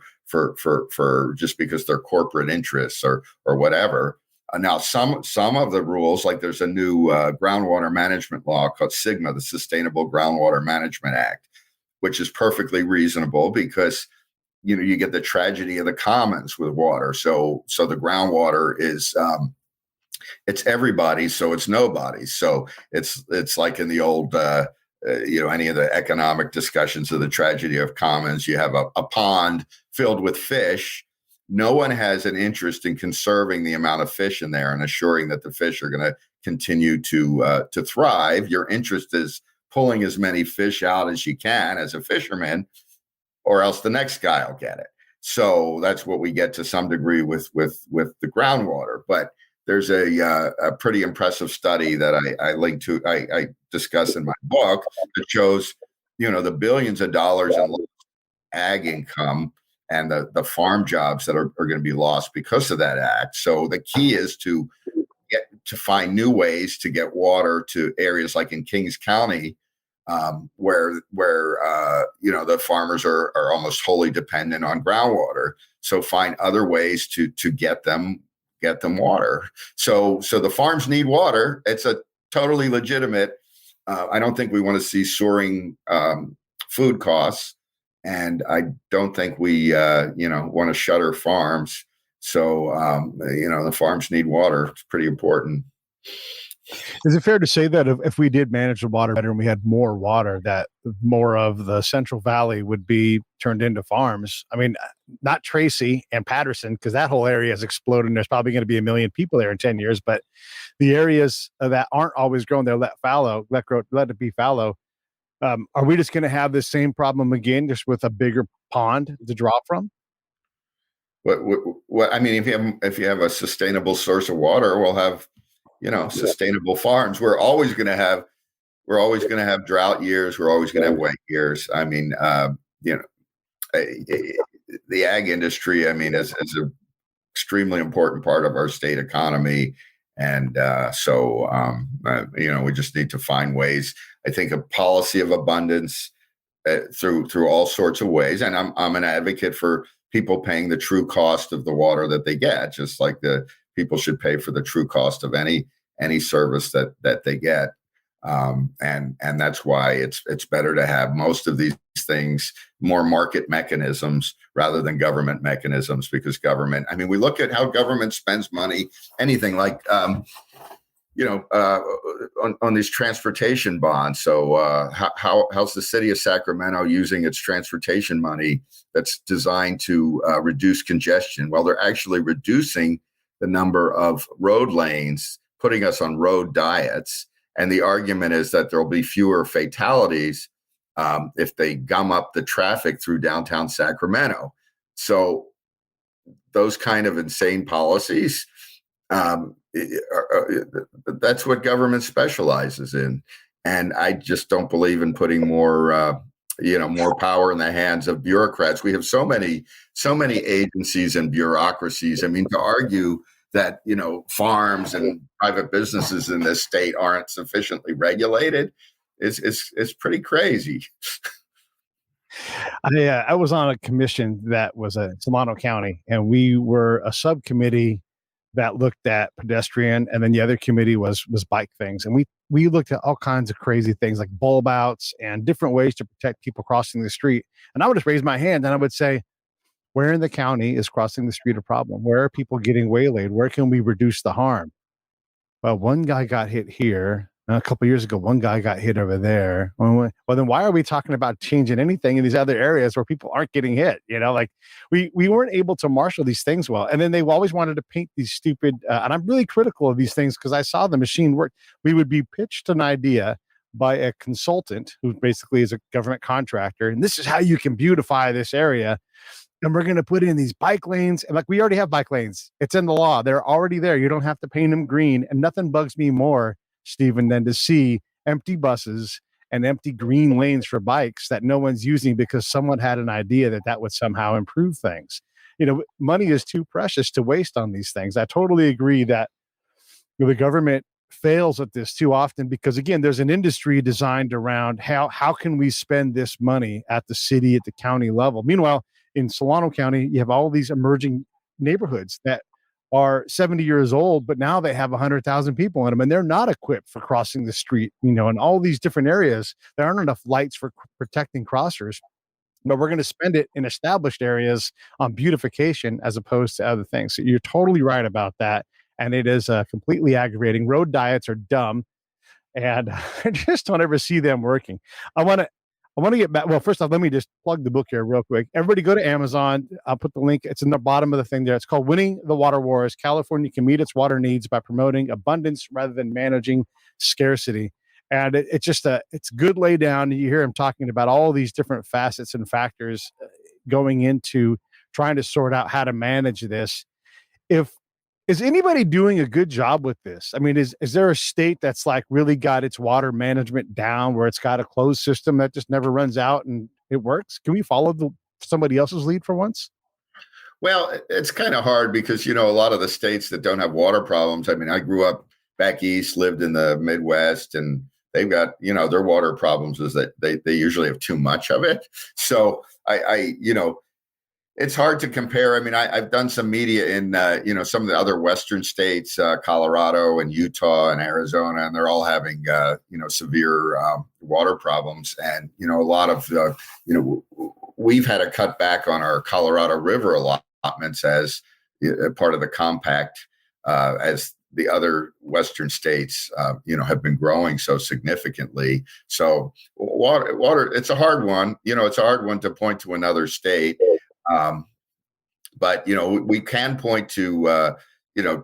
just because they're corporate interests or whatever. Now, some of the rules, like there's a new groundwater management law called SGMA, the Sustainable Groundwater Management Act, which is perfectly reasonable because you get the tragedy of the commons with water. So the groundwater is it's everybody, so it's nobody. So it's like in the old any of the economic discussions of the tragedy of commons. You have a pond filled with fish. No one has an interest in conserving the amount of fish in there and assuring that the fish are going to continue to thrive. Your interest is pulling as many fish out as you can as a fisherman, or else the next guy will get it. So that's what we get to some degree with the groundwater. But there's a pretty impressive study that I linked to, I discuss in my book, that shows, the billions of dollars in ag income and the farm jobs that are going to be lost because of that act. So the key is to find new ways to get water to areas like in Kings County, where the farmers are almost wholly dependent on groundwater. So find other ways to get them water. So the farms need water. It's a totally legitimate. I don't think we want to see soaring food costs. And I don't think we, want to shutter farms. So, the farms need water. It's pretty important. Is it fair to say that if we did manage the water better and we had more water, that more of the Central Valley would be turned into farms? I mean, not Tracy and Patterson, because that whole area has exploded and there's probably going to be 1 million people there in 10 years. But the areas that aren't always grown, they're let it be fallow. Are we just going to have the same problem again, just with a bigger pond to draw from? What I mean, if you have a sustainable source of water, we'll have, sustainable farms. We're always going to have drought years. We're always going to have wet years. I mean, the ag industry, I mean, is an extremely important part of our state economy. And we just need to find ways. I think a policy of abundance through all sorts of ways. And I'm an advocate for people paying the true cost of the water that they get, just like the people should pay for the true cost of any service that they get. And that's why it's better to have most of these things, more market mechanisms rather than government mechanisms, because government, I mean, we look at how government spends money, anything like, on these transportation bonds. So how's the city of Sacramento using its transportation money that's designed to reduce congestion? Well, they're actually reducing the number of road lanes, putting us on road diets. And the argument is that there'll be fewer fatalities if they gum up the traffic through downtown Sacramento. So those kind of insane policies, that's what government specializes in. And I just don't believe in putting more power in the hands of bureaucrats. We have so many agencies and bureaucracies. I mean, to argue that, farms and private businesses in this state aren't sufficiently regulated is pretty crazy. I was on a commission that was in Solano County, and we were a subcommittee that looked at pedestrian, and then the other committee was bike things. And we looked at all kinds of crazy things like bulb outs and different ways to protect people crossing the street. And I would just raise my hand and I would say, where in the county is crossing the street a problem? Where are people getting waylaid? Where can we reduce the harm? Well, one guy got hit here. A couple of years ago, one guy got hit over there. Well, then why are we talking about changing anything in these other areas where people aren't getting hit? We weren't able to marshal these things well. And then they always wanted to paint these stupid, and I'm really critical of these things because I saw the machine work. We would be pitched an idea by a consultant who basically is a government contractor. And this is how you can beautify this area. And we're going to put in these bike lanes. And we already have bike lanes. It's in the law. They're already there. You don't have to paint them green. And nothing bugs me more, Stephen, than to see empty buses and empty green lanes for bikes that no one's using because someone had an idea that would somehow improve things. Money is too precious to waste on these things. I totally agree that the government fails at this too often because, again, there's an industry designed around how can we spend this money at the city, at the county level. Meanwhile, in Solano County, you have all these emerging neighborhoods that are 70 years old, but now they have 100,000 people in them, and they're not equipped for crossing the street. In all these different areas, there aren't enough lights for protecting crossers, but we're going to spend it in established areas on beautification as opposed to other things. So you're totally right about that, and it is completely aggravating. Road diets are dumb, and I just don't ever see them working. I want to get back. Well, first off, let me just plug the book here real quick. Everybody go to Amazon. I'll put the link. It's in the bottom of the thing there. It's called Winning the Water Wars. California can meet its water needs by promoting abundance rather than managing scarcity. And it's good lay down. You hear him talking about all these different facets and factors going into trying to sort out how to manage this. Is anybody doing a good job with this? I mean, is there a state that's really got its water management down where it's got a closed system that just never runs out and it works? Can we follow somebody else's lead for once? Well, it's kind of hard because, a lot of the states that don't have water problems. I mean, I grew up back east, lived in the Midwest, and they've got, their water problems is that they usually have too much of it. So it's hard to compare. I mean, I've done some media in, some of the other Western states, Colorado and Utah and Arizona, and they're all having, severe water problems. And, a lot of, we've had to cut back on our Colorado River allotments as part of the compact, as the other Western states, have been growing so significantly. So water, it's a hard one. It's a hard one to point to another state. But we can point to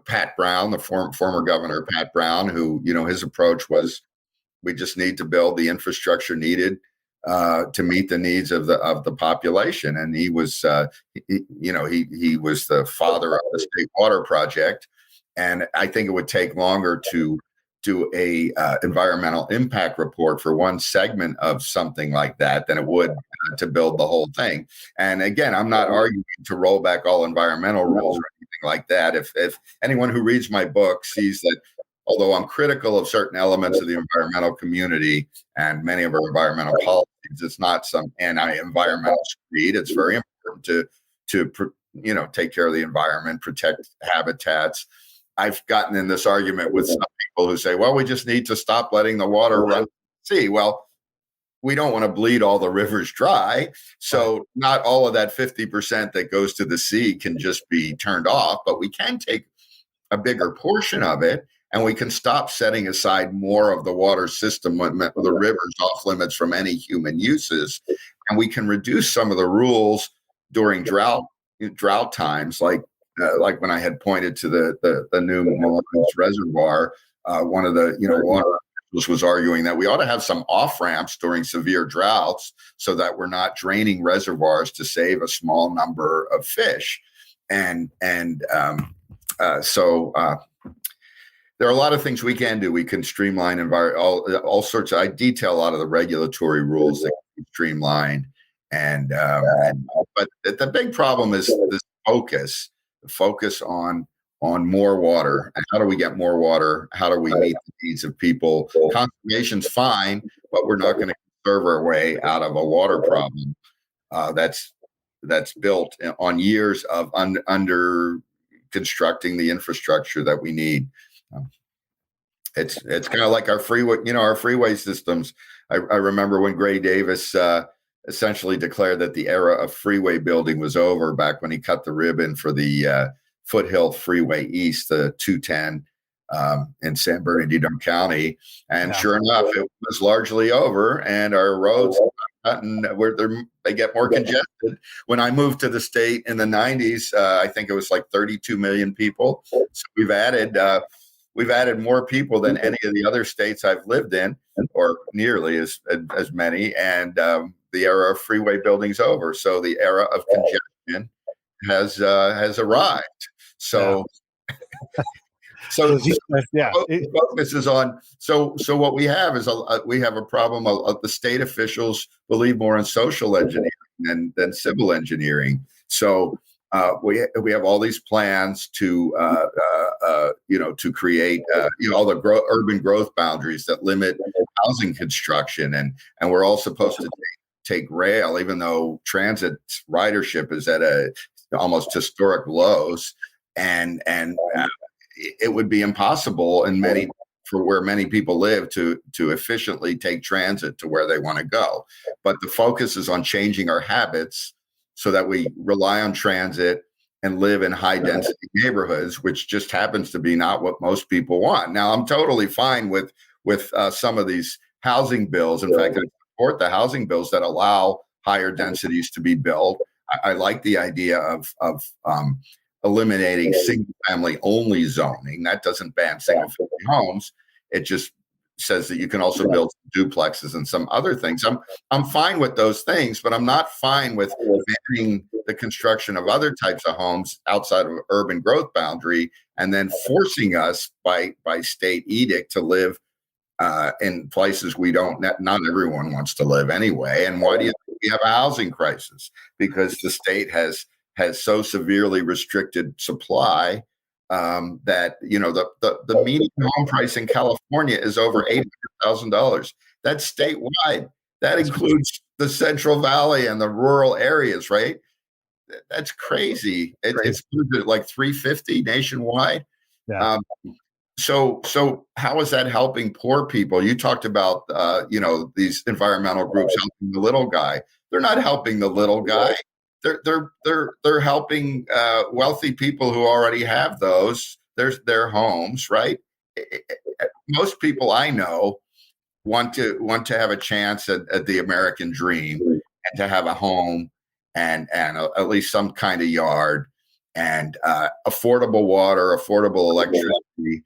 Pat Brown, the former governor Pat Brown, who his approach was we just need to build the infrastructure needed to meet the needs of the population, and he was he was the father of the State Water Project, and I think it would take longer to do a environmental impact report for one segment of something like that than it would to build the whole thing. And again, I'm not arguing to roll back all environmental rules or anything like that. If anyone who reads my book sees that, although I'm critical of certain elements of the environmental community and many of our environmental policies, it's not some anti-environmental screed. It's very important to take care of the environment, protect habitats. I've gotten in this argument with some people who say, well, we just need to stop letting the water run to the sea. Well, we don't want to bleed all the rivers dry. So not all of that 50% that goes to the sea can just be turned off, but we can take a bigger portion of it and we can stop setting aside more of the water system, the rivers off limits from any human uses, and we can reduce some of the rules during drought times, like when I had pointed to the new Millennials Reservoir. One of the water officials was arguing that we ought to have some off ramps during severe droughts so that we're not draining reservoirs to save a small number of fish, so there are a lot of things we can do. We can streamline all sorts. I detail a lot of the regulatory rules that can be streamlined, but the big problem is this focus on more water. And how do we get more water? How do we meet the needs of people? Conservation's fine, but we're not going to conserve our way out of a water problem that's built on years of under constructing the infrastructure that we need. It's kind of like our freeway systems. I remember when Gray Davis essentially declared that the era of freeway building was over back when he cut the ribbon for the Foothill Freeway East, the 210 in San Bernardino County. And sure enough, it was largely over, and our roads they get more congested. When I moved to the state in the 90s, I think it was like 32 million people. So we've added more people than any of the other states I've lived in, or nearly as many. And the era of freeway building's over. So the era of congestion has arrived. So, the focus is on. So what we have is we have a problem. The state officials believe more in social engineering than civil engineering. So we have all these plans to create all the urban growth boundaries that limit housing construction, and we're all supposed to take rail, even though transit ridership is at almost historic lows, and it would be impossible for where many people live to efficiently take transit to where they want to go. But the focus is on changing our habits so that we rely on transit and live in high density neighborhoods, which just happens to be not what most people want. Now, I'm totally fine with some of these housing bills. In fact, I support the housing bills that allow higher densities to be built. I like the idea of eliminating single family only zoning. That doesn't ban single family homes. It just says that you can also build duplexes and some other things. I'm fine with those things, but I'm not fine with banning the construction of other types of homes outside of urban growth boundary and then forcing us by state edict to live in places not everyone wants to live anyway. And why do you think we have a housing crisis? Because the state has so severely restricted supply that the median home price in California is over $800,000. That's statewide. That includes the Central Valley and the rural areas, right? That's crazy. It's like $350 nationwide. Yeah. So how is that helping poor people? You talked about these environmental groups helping the little guy. They're not helping the little guy. They're helping wealthy people who already have their homes, right? Most people I know want to have a chance at the American dream and to have a home and at least some kind of yard and affordable water, affordable electricity.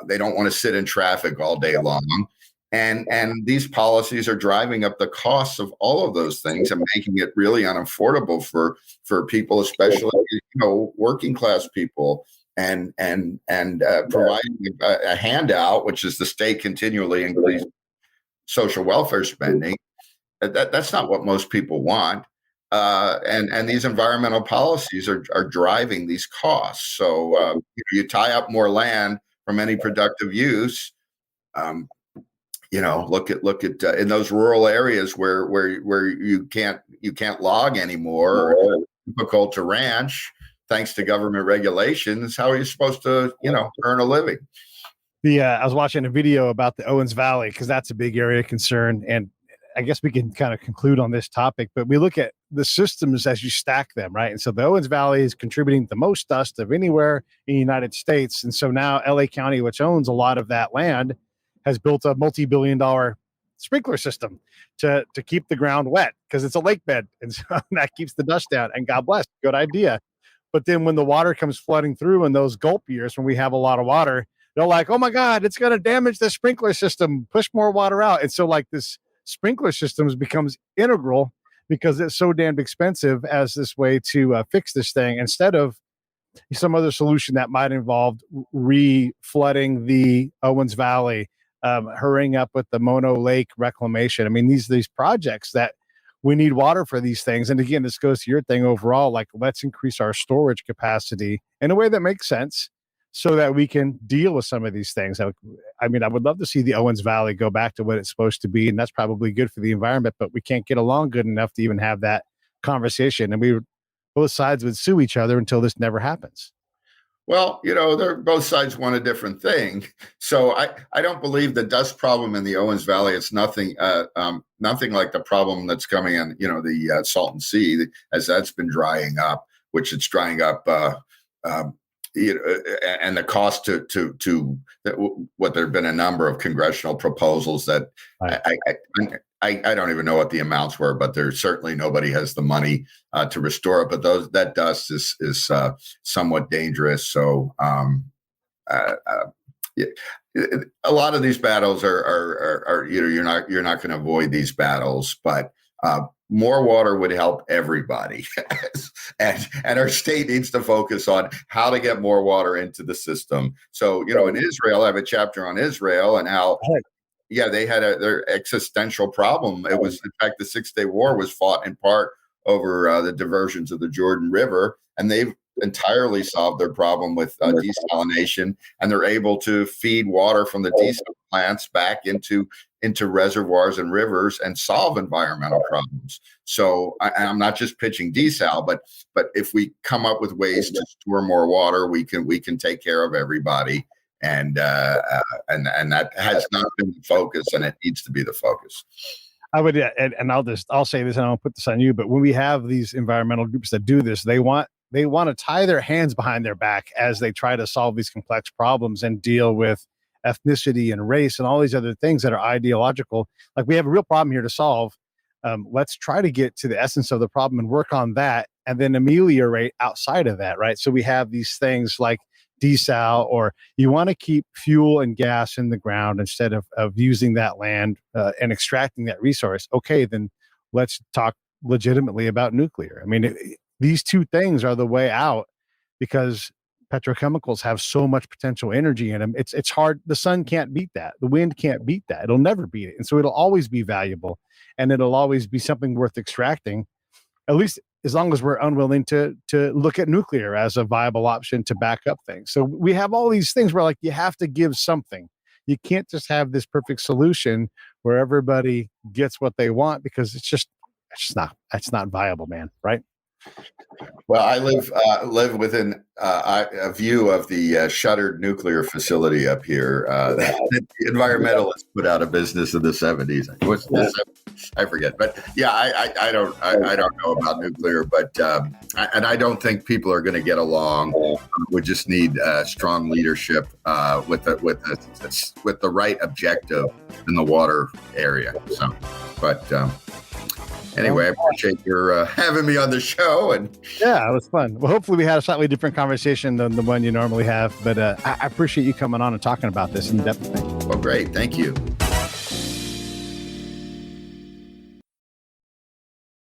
They don't want to sit in traffic all day long. And these policies are driving up the costs of all of those things and making it really unaffordable for people, especially working class people, and providing a handout, which is the state continually increase social welfare spending. That's not what most people want. And these environmental policies are driving these costs. So you tie up more land from any productive use. Look at in those rural areas where you can't log anymore, or it's difficult to ranch thanks to government regulations. How are you supposed to earn a living? I was watching a video about the Owens Valley because that's a big area of concern, and I guess we can kind of conclude on this topic. But we look at the systems as you stack them, right? And so the Owens Valley is contributing the most dust of anywhere in the United States. And so now LA County, which owns a lot of that land, has built a multi-billion-dollar sprinkler system to keep the ground wet because it's a lake bed. And so that keeps the dust down. And God bless, good idea. But then when the water comes flooding through in those gulp years, when we have a lot of water, they're like, oh my God, it's going to damage the sprinkler system, push more water out. And so like this sprinkler systems becomes integral because it's so damn expensive as this way to fix this thing instead of some other solution that might involve re-flooding the Owens Valley, hurrying up with the Mono Lake reclamation. I mean, these projects that we need water for these things. And again, this goes to your thing overall, like let's increase our storage capacity in a way that makes sense so that we can deal with some of these things. I mean, I would love to see the Owens Valley go back to what it's supposed to be. And that's probably good for the environment, but we can't get along good enough to even have that conversation. And both sides would sue each other until this never happens. Well, both sides want a different thing. So I don't believe the dust problem in the Owens Valley is nothing like the problem that's coming in, the Salton Sea as that's been drying up, which it's drying up, and the cost to what there have been a number of congressional proposals that right. I don't even know what the amounts were, but there's certainly nobody has the money to restore it. But that dust is somewhat dangerous. So a lot of these battles are you're not going to avoid these battles, but more water would help everybody, and our state needs to focus on how to get more water into the system. So in Israel, I have a chapter on Israel and how. Yeah, they had their existential problem. It was, in fact, the 6-Day War was fought in part over the diversions of the Jordan River, and they've entirely solved their problem with desalination, and they're able to feed water from the desal plants back into reservoirs and rivers and solve environmental problems. So I'm not just pitching desal, but if we come up with ways to store more water, we can take care of everybody. And that has not been the focus, and it needs to be the focus. I would, and I'll say this, and I'll put this on you. But when we have these environmental groups that do this, they want to tie their hands behind their back as they try to solve these complex problems and deal with ethnicity and race and all these other things that are ideological. Like we have a real problem here to solve. Let's try to get to the essence of the problem and work on that, and then ameliorate outside of that, right? So we have these things like desal, or you want to keep fuel and gas in the ground instead of using that land and extracting that resource. Okay, then let's talk legitimately about nuclear. I mean, these two things are the way out because petrochemicals have so much potential energy in them. It's hard. The sun can't beat that. The wind can't beat that. It'll never beat it. And so it'll always be valuable, and it'll always be something worth extracting, at least as long as we're unwilling to look at nuclear as a viable option to back up things. So we have all these things where like you have to give something. You can't just have this perfect solution where everybody gets what they want, because it's not viable, man. Right? Well, I live within a view of the shuttered nuclear facility up here. The environmentalists put out of business in the 70s. I forget, but yeah, I don't know about nuclear, but and I don't think people are going to get along. We just need strong leadership with the right objective in the water area. So, but. Anyway, I appreciate your having me on the show. And yeah, it was fun. Well, hopefully we had a slightly different conversation than the one you normally have. But I appreciate you coming on and talking about this in depth. Well, great. Thank you.